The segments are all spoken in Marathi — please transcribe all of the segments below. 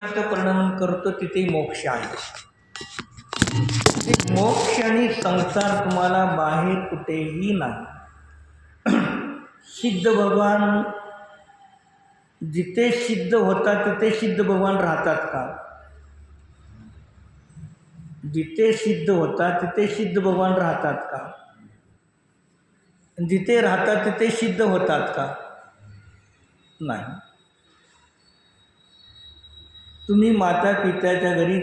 परिणाम करतो तिथे मोक्ष आहे. मोक्ष आणि संसार तुम्हाला बाहेर कुठेही नाही. सिद्ध भगवान जिथे सिद्ध होतात तिथे सिद्ध भगवान राहतात का? जिथे सिद्ध होतात तिथे सिद्ध भगवान राहतात का? जिथे राहतात तिथे सिद्ध होतात का? नाही. तुम्ही माता पित्याच्या घरी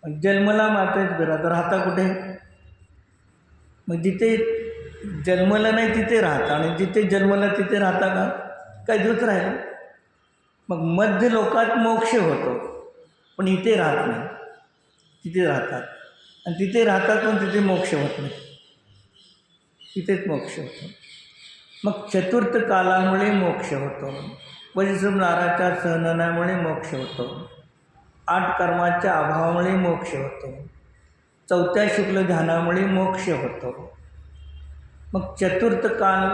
जन्मला माताच घरात राहता कुठे? मग जिथे जन्मलं नाही तिथे राहता आणि जिथे जन्मला तिथे राहता का? काय दुसरं राहिलं? मग मध्य लोकात मोक्ष होतो पण इथे राहत नाही, तिथे राहतात. आणि तिथे राहतात पण तिथे मोक्ष होत नाही, तिथेच मोक्ष होतो. मग चतुर्थ कालामुळे मोक्ष होतो, परिश्रम नाराच्या सहननामुळे मोक्ष होतो, 8 कर्माच्या अभावामुळे मोक्ष होतो, 4थ्या शुक्ल ध्यानामुळे मोक्ष होतो. मग चतुर्थ काल,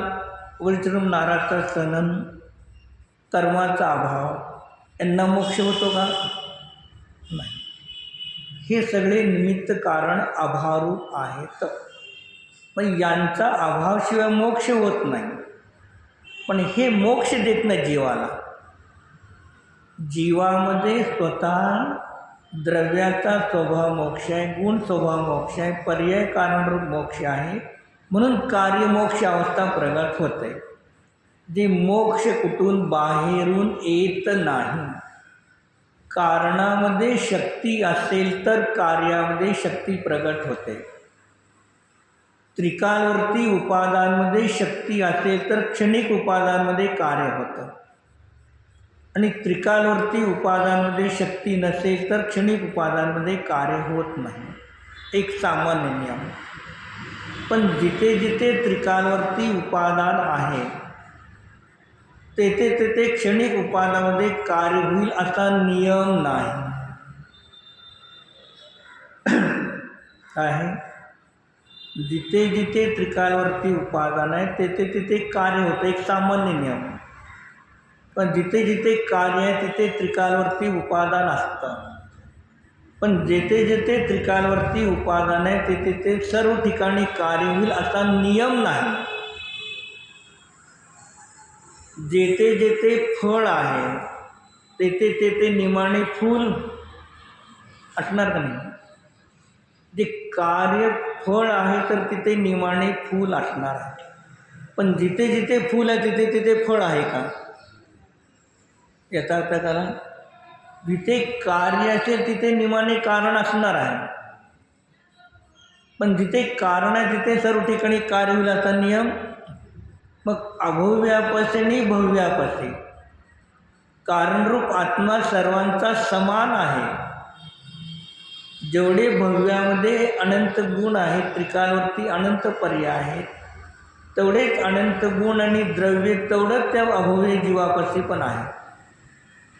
परिश्रम नाराचा सहनन, कर्माचा अभाव यांना मोक्ष होतो का? नाही. हे सगळे निमित्त कारण अभावरूप आहेत. पण यांचा अभावशिवाय मोक्ष होत नाही. पण हे मोक्ष देत नाही जीवाला. जीवामध्ये स्वतः द्रव्याचा स्वभाव मोक्ष आहे, गुण स्वभाव मोक्ष आहे, पर्याय कारणरूप मोक्ष आहे. म्हणून कार्यमोक्ष अवस्था प्रगट होते. जे मोक्ष कुठून बाहेरून येत नाही. कारणामध्ये शक्ती असेल तर कार्यामध्ये शक्ती प्रगट होते. त्रिकालवर्ती उपादांमध्ये शक्ती असेल तर क्षणिक उपादांमध्ये कार्य होतं. आणि त्रिकालवर्ती उपादांमध्ये शक्ती नसेल तर क्षणिक उपादांमध्ये कार्य होत नाही. एक सामान्य नियम. पण जिथे जिथे त्रिकालवर्ती उपादान आहे तेथे तेथे क्षणिक उपादानामध्ये कार्य होईल असा नियम नाही. आहे जिथे जिथे त्रिकालवर्ती उपादान आहे तेथे तिथे कार्य होतं, एक सामान्य नियम. पण जिथे जिथे कार्य आहे तिथे त्रिकालवर्ती उपादान असतं. पण जेथे जेथे त्रिकालवर्ती उपादान आहे तेथे ते सर्व ठिकाणी कार्य होईल असा नियम नाही. जेथे जेथे फळ आहे तेथे तेथे निमाणे फूल असणार का नाही? जे कार्य फळ आहे तर तिथे निमाणे फूल असणार आहे. पण जिथे जिथे फूल आहे तिथे तिथे फळ आहे का? याचा अर्थ करा. जिथे कार्य असेल तिथे निमाणे कारण असणार आहे. पण जिथे कारण आहे तिथे सर्व ठिकाणी कार्य होईल असा नियम. मग अभव्यापसेनी भव्यापसे. कारणरूप आत्मा सर्वांचा समान आहे. जेवढे भव्यामध्ये अनंत गुण आहेत, त्रिकालवरती अनंत पर्याय आहेत, तेवढेच अनंत गुण आणि द्रव्य तेवढंच त्या अभव्य जीवापाशी पण आहे.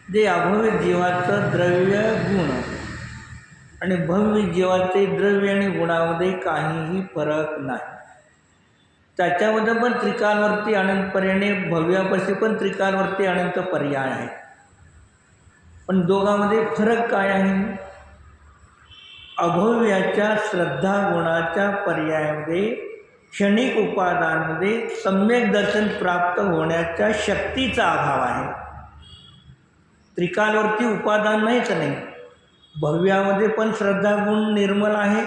जे अभव्य जीवाचं द्रव्य गुण आणि भव्य जीवाचे द्रव्य आणि गुणामध्ये काहीही फरक नाही. त्याच्यामध्ये पण त्रिकालवरती अनंत पर्याय, भव्यापाशी पण त्रिकालवरती अनंत पर्याय आहे. पण दोघांमध्ये फरक काय आहे? अभव्याच्या श्रद्धा गुणाच्या पर्यायामध्ये क्षणिक उपादानामध्ये सम्यक दर्शन प्राप्त होण्याच्या शक्तीचा अभाव आहे. त्रिकालवरती उपादान नाहीच नाही. भव्यामध्ये पण श्रद्धागुण निर्मल आहे,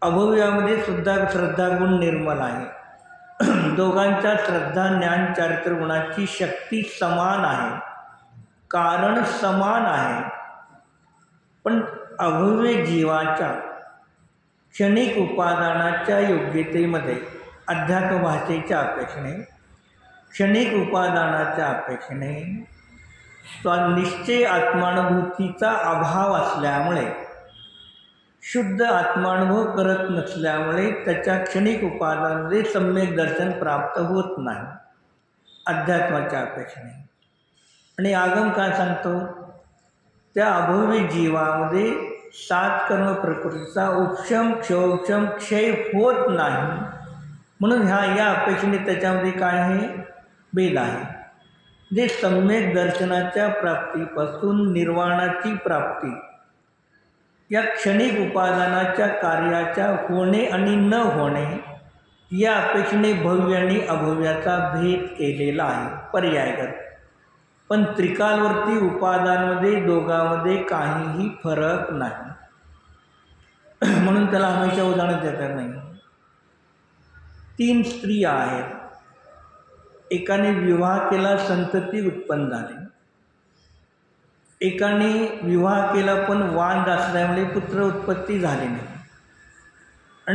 अभव्यामध्ये सुद्धा श्रद्धागुण निर्मल आहे. दोघांच्या श्रद्धा ज्ञान चारित्र गुणाची शक्ती समान आहे, कारण समान आहे. पण अभव्य जीवाच्या क्षणिक उपादानाच्या योग्यतेमध्ये अध्यात्म भाषेच्या अपेक्षेने, क्षणिक उपादानाच्या अपेक्षेने स्वनिश्चय आत्मानुभूतीचा अभाव असल्यामुळे, शुद्ध आत्मानुभव करत नसल्यामुळे त्याच्या क्षणिक उपादानामध्ये सम्यक दर्शन प्राप्त होत नाही अध्यात्माच्या अपेक्षेने. आणि आगम काय सांगतो? त्या अभव्य जीवामध्ये 7 कर्म प्रकृतीचा उपशम क्षोक्षम क्षय होत नाही. म्हणून या अपेक्षेने त्याच्यामध्ये काय आहे? भेद आहे. जे सम्यक दर्शनाच्या प्राप्तीपासून निर्वाणाची प्राप्ती या क्षणिक उपादानाच्या कार्याच्या होणे आणि न होणे या अपेक्षेने भव्य आणि अभव्याचा भेद केलेला आहे पर्यायगत. पण त्रिकालवर्ती उपादानामध्ये दोघांमध्ये काहीही फरक नाही. म्हणून त्याला हमेशा उदाहरण देता नाही. 3 स्त्रिया आहेत. एकाने विवाह केला, संतती उत्पन्न झाली. एकाने विवाह केला पण वांज असल्यामुळे पुत्र उत्पत्ती झाली नाही.